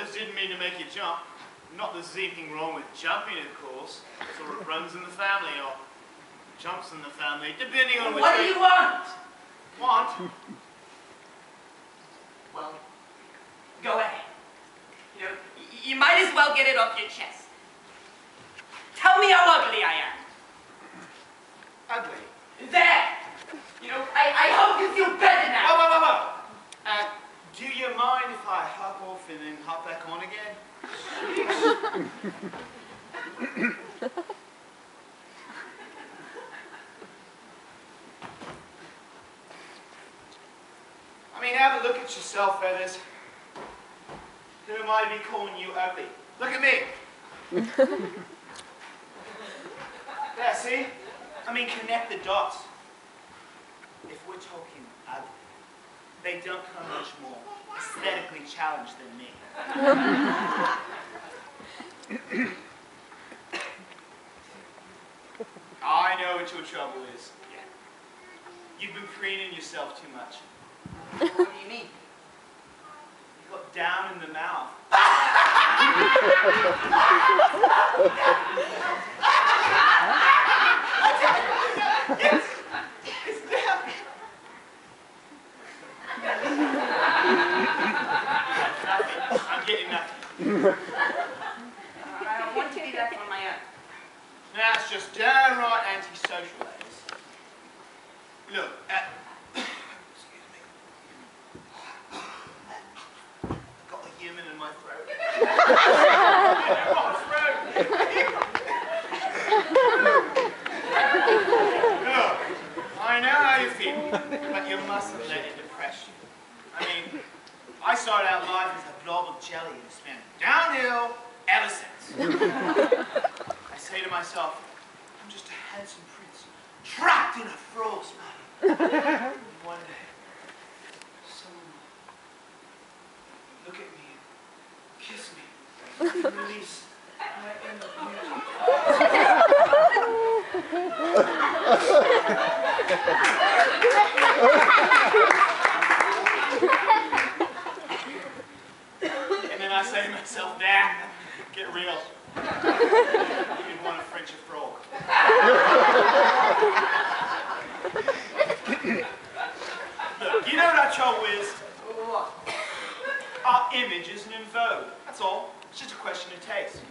just didn't mean to make you jump. Not that there's anything wrong with jumping, of course. Sort of runs in the family, or jumps in the family, depending on which way... What do you want? Want? Well, go ahead. You know, you might as well get it off your chest. Tell me how ugly I am. Ugly? There! You know, I hope you feel better now. Whoa. Do you mind if I hop off and then hop back on again? I mean, have a look at yourself, Feathers. Who am I to be calling you ugly? Look at me. There, see? I mean, connect the dots. If we're talking ugly, they don't come much more aesthetically challenged than me. I know what your trouble is. You've been preening yourself too much. What do you mean? You got down in the mouth. Yes! It's down! I'm getting nothing. I don't want to do that on my own. That's just downright antisocial, that is. Look, excuse me. I've got a human in my throat. Look, I know how you feel, but you mustn't let it depress you. I mean, I started out life as a blob of jelly and it's been downhill ever since. I say to myself, I'm just a handsome prince, trapped in a frog's body. And one day, someone will look at me and kiss me and release my inner beauty. And then I say to myself, nah, get real. You can want to French a frog. Look, you know what our trouble is? What? Our image isn't in vogue. That's all. It's just a question of taste.